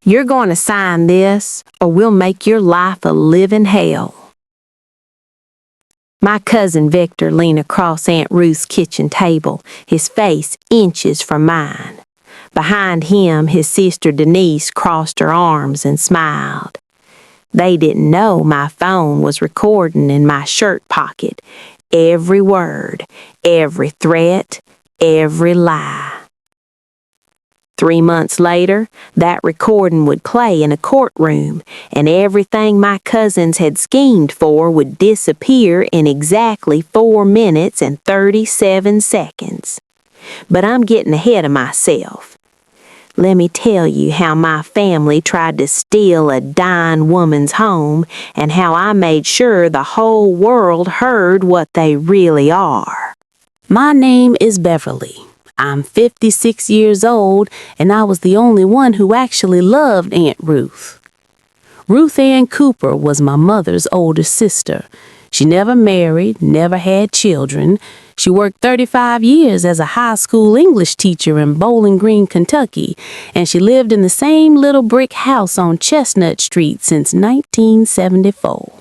You're going to sign this, or we'll make your life a living hell. My cousin Victor leaned across Aunt Ruth's kitchen table, his face inches from mine. Behind him, his sister Denise crossed her arms and smiled. They didn't know my phone was recording in my shirt pocket every word, every threat, every lie. 3 months later, that recording would play in a courtroom, and everything my cousins had schemed for would disappear in exactly 4 minutes and 37 seconds. But I'm getting ahead of myself. Let me tell you how my family tried to steal a dying woman's home and how I made sure the whole world heard what they really are. My name is Beverly. I'm 56 years old, and I was the only one who actually loved Aunt Ruth. Ruth Ann Cooper was my mother's older sister. She never married, never had children. She worked 35 years as a high school English teacher in Bowling Green, Kentucky, and she lived in the same little brick house on Chestnut Street since 1974.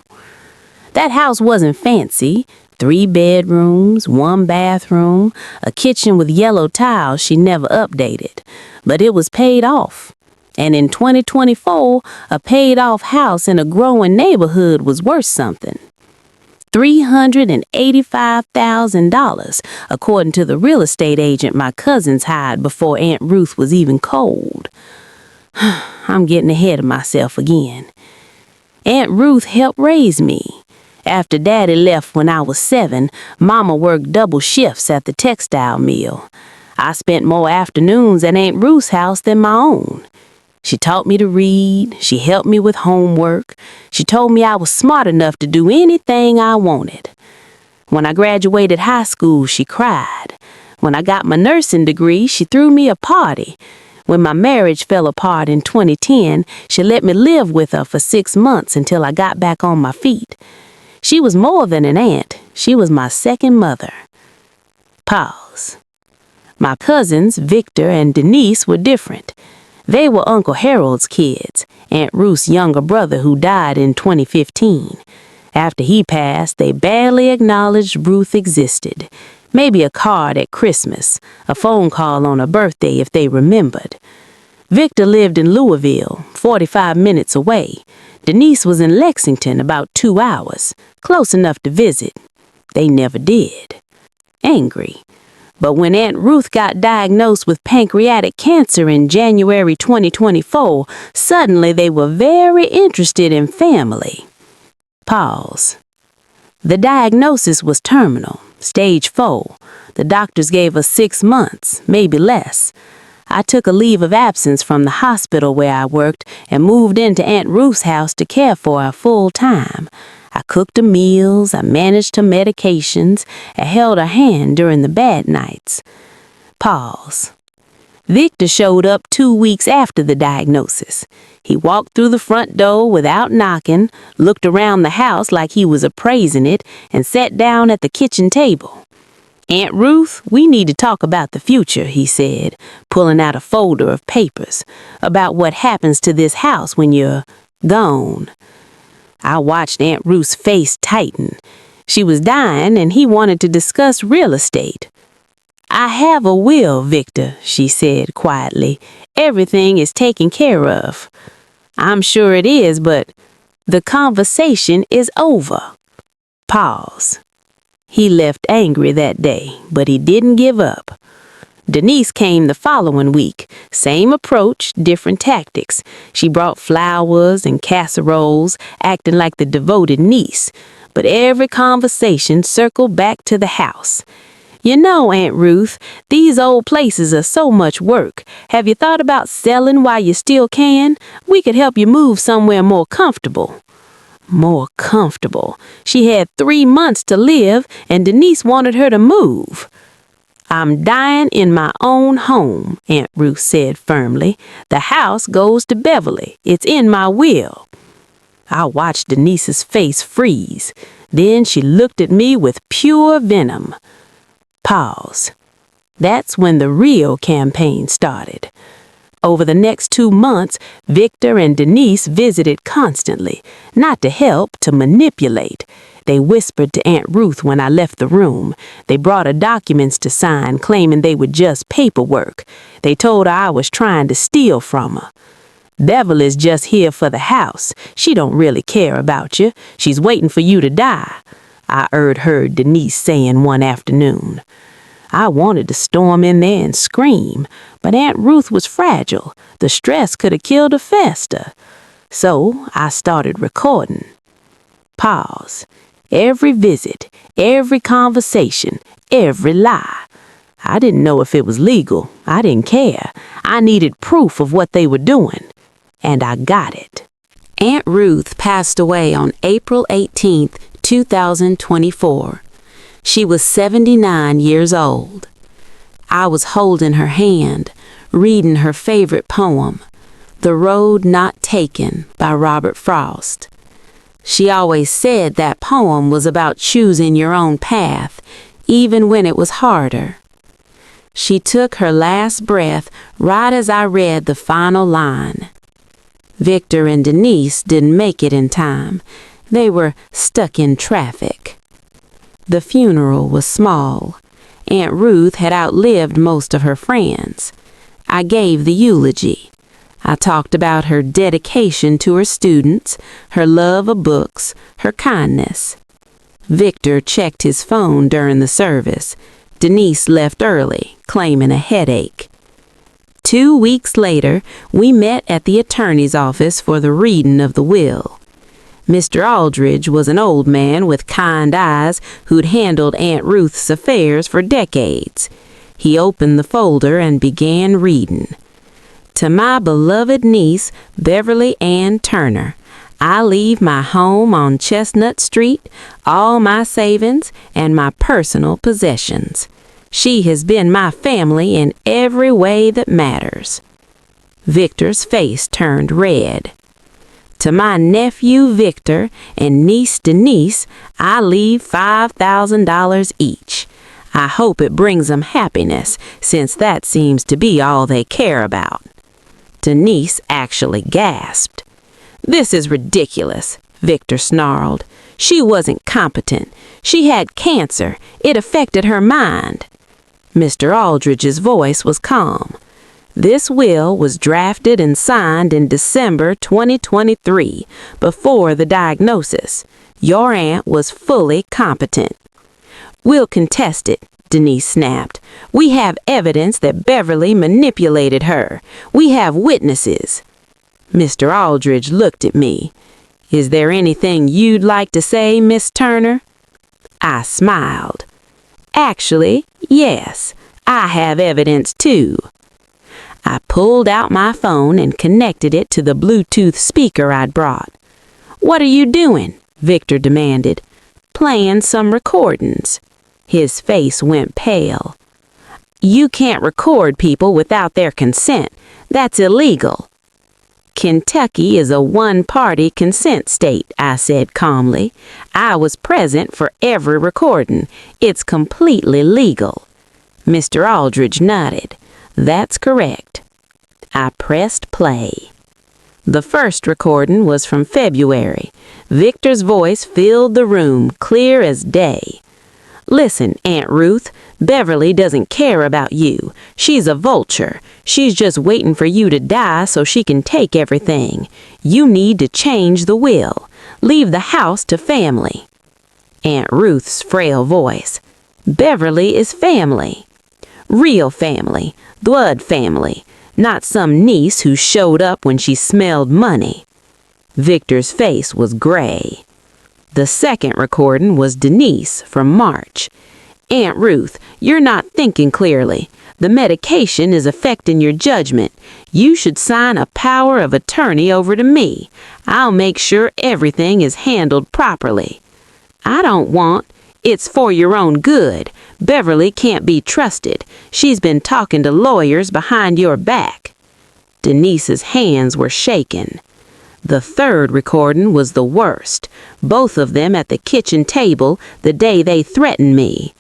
That house wasn't fancy. 3 bedrooms, 1 bathroom, a kitchen with yellow tiles she never updated. But it was paid off. And in 2024, a paid-off house in a growing neighborhood was worth something. $385,000, according to the real estate agent my cousins hired before Aunt Ruth was even cold. I'm getting ahead of myself again. Aunt Ruth helped raise me. After Daddy left when I was 7, Mama worked double shifts at the textile mill. I spent more afternoons at Aunt Ruth's house than my own. She taught me to read. She helped me with homework. She told me I was smart enough to do anything I wanted. When I graduated high school, she cried. When I got my nursing degree, she threw me a party. When my marriage fell apart in 2010, she let me live with her for 6 months until I got back on my feet. She was more than an aunt. She was my second mother. Pause. My cousins, Victor and Denise, were different. They were Uncle Harold's kids, Aunt Ruth's younger brother who died in 2015. After he passed, they barely acknowledged Ruth existed. Maybe a card at Christmas, a phone call on her birthday if they remembered. Victor lived in Louisville, 45 minutes away. Denise was in Lexington, about 2 hours, close enough to visit. They never did. Angry. But when Aunt Ruth got diagnosed with pancreatic cancer in January 2024, suddenly they were very interested in family. Pause. The diagnosis was terminal, stage 4. The doctors gave us 6 months, maybe less. I took a leave of absence from the hospital where I worked and moved into Aunt Ruth's house to care for her full time. I cooked her meals, I managed her medications, I held her hand during the bad nights. Pause. Victor showed up 2 weeks after the diagnosis. He walked through the front door without knocking, looked around the house like he was appraising it, and sat down at the kitchen table. Aunt Ruth, we need to talk about the future, he said, pulling out a folder of papers, about what happens to this house when you're gone. I watched Aunt Ruth's face tighten. She was dying, and he wanted to discuss real estate. I have a will, Victor, she said quietly. Everything is taken care of. I'm sure it is, but the conversation is over. Pause. He left angry that day, but he didn't give up. Denise came the following week. Same approach, different tactics. She brought flowers and casseroles, acting like the devoted niece. But every conversation circled back to the house. You know, Aunt Ruth, these old places are so much work. Have you thought about selling while you still can? We could help you move somewhere more comfortable. More comfortable. She had 3 months to live, and Denise wanted her to move. I'm dying in my own home, Aunt Ruth said firmly. The house goes to Beverly. It's in my will. I watched Denise's face freeze. Then she looked at me with pure venom. Pause. That's when the real campaign started. Over the next 2 months, Victor and Denise visited constantly, not to help, to manipulate. They whispered to Aunt Ruth when I left the room. They brought her documents to sign, claiming they were just paperwork. They told her I was trying to steal from her. Beverly's just here for the house. She don't really care about you. She's waiting for you to die, I heard Denise saying one afternoon. I wanted to storm in there and scream, but Aunt Ruth was fragile. The stress could have killed her faster. So I started recording. Pause. Every visit, every conversation, every lie. I didn't know if it was legal. I didn't care. I needed proof of what they were doing. And I got it. Aunt Ruth passed away on April 18th, 2024. She was 79 years old. I was holding her hand, reading her favorite poem, The Road Not Taken by Robert Frost. She always said that poem was about choosing your own path, even when it was harder. She took her last breath right as I read the final line. Victor and Denise didn't make it in time. They were stuck in traffic. The funeral was small. Aunt Ruth had outlived most of her friends. I gave the eulogy. I talked about her dedication to her students, her love of books, her kindness. Victor checked his phone during the service. Denise left early, claiming a headache. 2 weeks later, we met at the attorney's office for the reading of the will. Mr. Aldridge was an old man with kind eyes who'd handled Aunt Ruth's affairs for decades. He opened the folder and began reading. To my beloved niece, Beverly Ann Turner, I leave my home on Chestnut Street, all my savings, and my personal possessions. She has been my family in every way that matters. Victor's face turned red. To my nephew Victor and niece Denise, I leave $5,000 each. I hope it brings them happiness, since that seems to be all they care about. Denise actually gasped. This is ridiculous, Victor snarled. She wasn't competent. She had cancer. It affected her mind. Mr. Aldridge's voice was calm. This will was drafted and signed in December 2023, before the diagnosis. Your aunt was fully competent. We'll contest it, Denise snapped. We have evidence that Beverly manipulated her. We have witnesses. Mr. Aldridge looked at me. Is there anything you'd like to say, Miss Turner? I smiled. Actually, yes, I have evidence too. I pulled out my phone and connected it to the Bluetooth speaker I'd brought. What are you doing? Victor demanded. Playing some recordings. His face went pale. You can't record people without their consent. That's illegal. Kentucky is a one-party consent state, I said calmly. I was present for every recording. It's completely legal. Mr. Aldridge nodded. That's correct. I pressed play. The first recording was from February. Victor's voice filled the room, clear as day. Listen, Aunt Ruth, Beverly doesn't care about you. She's a vulture. She's just waiting for you to die so she can take everything. You need to change the will. Leave the house to family. Aunt Ruth's frail voice. Beverly is family. Real family. Blood family. Not some niece who showed up when she smelled money. Victor's face was gray. The second recording was Denise from March. Aunt Ruth, you're not thinking clearly. The medication is affecting your judgment. You should sign a power of attorney over to me. I'll make sure everything is handled properly. I don't want. It's for your own good. Beverly can't be trusted. She's been talking to lawyers behind your back. Denise's hands were shaking. The third recording was the worst, both of them at the kitchen table the day they threatened me.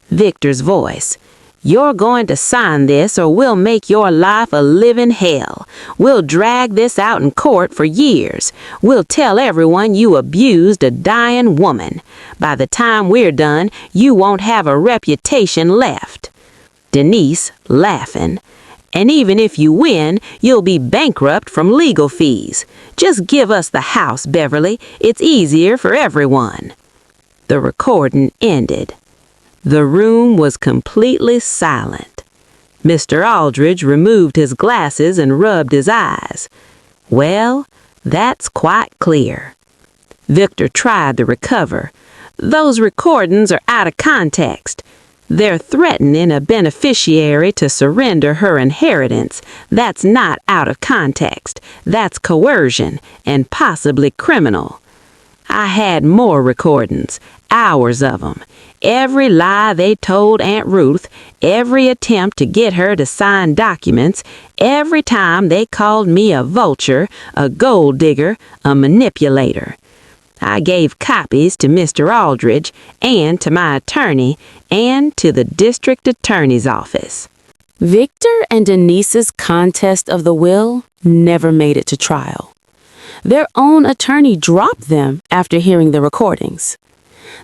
Victor's voice. You're going to sign this or we'll make your life a living hell. We'll drag this out in court for years. We'll tell everyone you abused a dying woman. By the time we're done, you won't have a reputation left." Denise, laughing. "And even if you win, you'll be bankrupt from legal fees. Just give us the house, Beverly. It's easier for everyone." The recording ended. The room was completely silent. Mr. Aldridge removed his glasses and rubbed his eyes. Well, that's quite clear. Victor tried to recover. Those recordings are out of context. They're threatening a beneficiary to surrender her inheritance. That's not out of context. That's coercion and possibly criminal. I had more recordings, hours of them. Every lie they told Aunt Ruth, every attempt to get her to sign documents, every time they called me a vulture, a gold digger, a manipulator. I gave copies to Mr. Aldridge and to my attorney and to the district attorney's office. Victor and Denise's contest of the will never made it to trial. Their own attorney dropped them after hearing the recordings.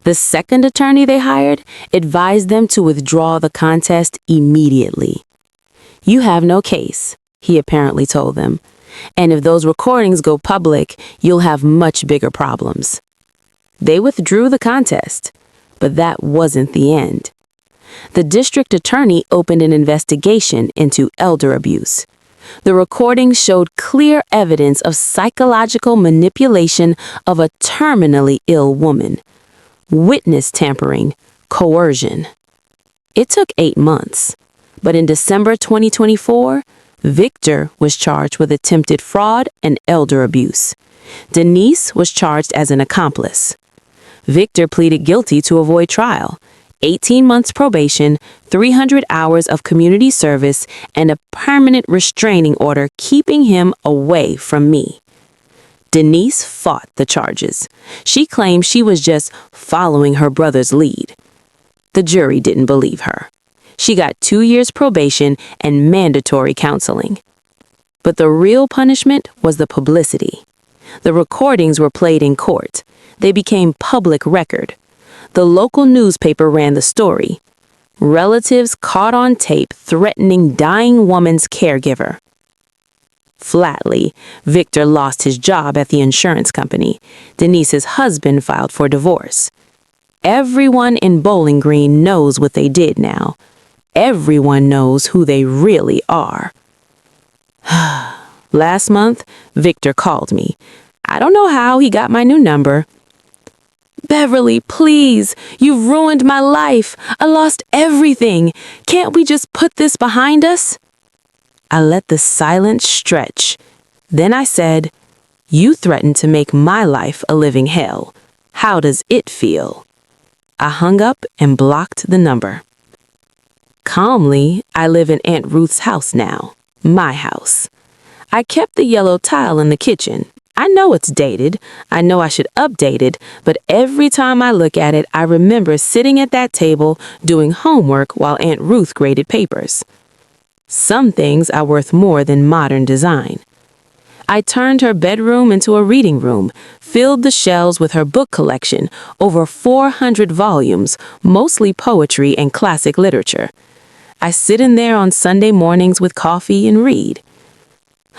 The second attorney they hired advised them to withdraw the contest immediately. "You have no case," he apparently told them, "and if those recordings go public, you'll have much bigger problems." They withdrew the contest, but that wasn't the end. The district attorney opened an investigation into elder abuse. The recordings showed clear evidence of psychological manipulation of a terminally ill woman. Witness tampering, coercion. It took 8 months, but in December 2024, Victor was charged with attempted fraud and elder abuse. Denise was charged as an accomplice. Victor pleaded guilty to avoid trial, 18 months probation, 300 hours of community service, and a permanent restraining order keeping him away from me. Denise fought the charges. She claimed she was just following her brother's lead. The jury didn't believe her. She got 2 years probation and mandatory counseling. But the real punishment was the publicity. The recordings were played in court. They became public record. The local newspaper ran the story. Relatives caught on tape threatening dying woman's caregiver. Flatly, Victor lost his job at the insurance company. Denise's husband filed for divorce. Everyone in Bowling Green knows what they did now. Everyone knows who they really are. Last month, Victor called me. I don't know how he got my new number. "Beverly, please, you've ruined my life. I lost everything. Can't we just put this behind us?" I let the silence stretch. Then I said, "You threatened to make my life a living hell. How does it feel?" I hung up and blocked the number. Calmly, I live in Aunt Ruth's house now, my house. I kept the yellow tile in the kitchen. I know it's dated. I know I should update it, but every time I look at it, I remember sitting at that table doing homework while Aunt Ruth graded papers. Some things are worth more than modern design. I turned her bedroom into a reading room, filled the shelves with her book collection, over 400 volumes, mostly poetry and classic literature. I sit in there on Sunday mornings with coffee and read.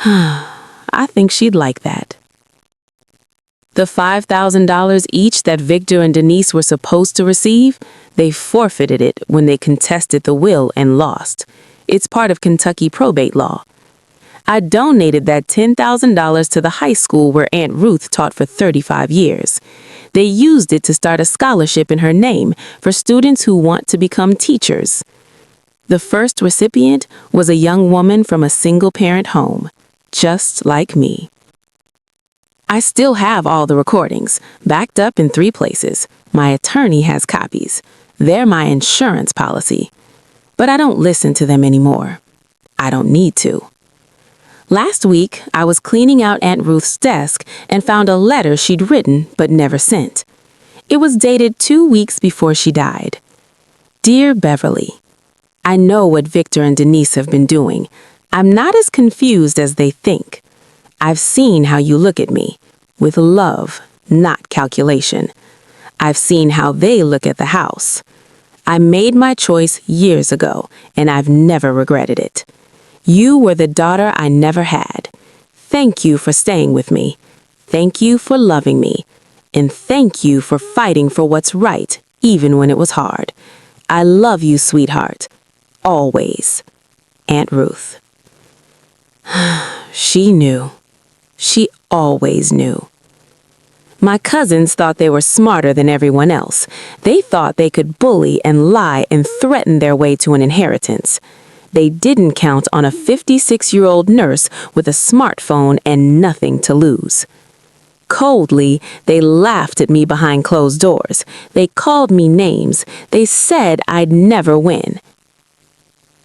I think she'd like that. The $5,000 each that Victor and Denise were supposed to receive, they forfeited it when they contested the will and lost. It's part of Kentucky probate law. I donated that $10,000 to the high school where Aunt Ruth taught for 35 years. They used it to start a scholarship in her name for students who want to become teachers. The first recipient was a young woman from a single-parent home, just like me. I still have all the recordings, backed up in 3 places. My attorney has copies. They're my insurance policy. But I don't listen to them anymore. I don't need to. Last week, I was cleaning out Aunt Ruth's desk and found a letter she'd written but never sent. It was dated 2 weeks before she died. Dear Beverly, I know what Victor and Denise have been doing. I'm not as confused as they think. I've seen how you look at me, with love, not calculation. I've seen how they look at the house. I made my choice years ago, and I've never regretted it. You were the daughter I never had. Thank you for staying with me. Thank you for loving me. And thank you for fighting for what's right, even when it was hard. I love you, sweetheart. Always. Aunt Ruth. She knew. She always knew. My cousins thought they were smarter than everyone else. They thought they could bully and lie and threaten their way to an inheritance. They didn't count on a 56-year-old nurse with a smartphone and nothing to lose. Coldly, they laughed at me behind closed doors. They called me names. They said I'd never win.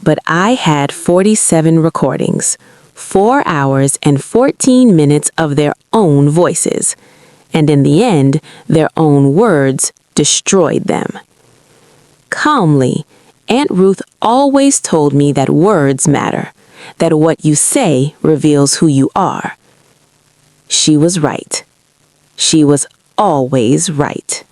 But I had 47 recordings, 4 hours and 14 minutes of their own voices. And in the end, their own words destroyed them. Calmly, Aunt Ruth always told me that words matter, that what you say reveals who you are. She was right. She was always right.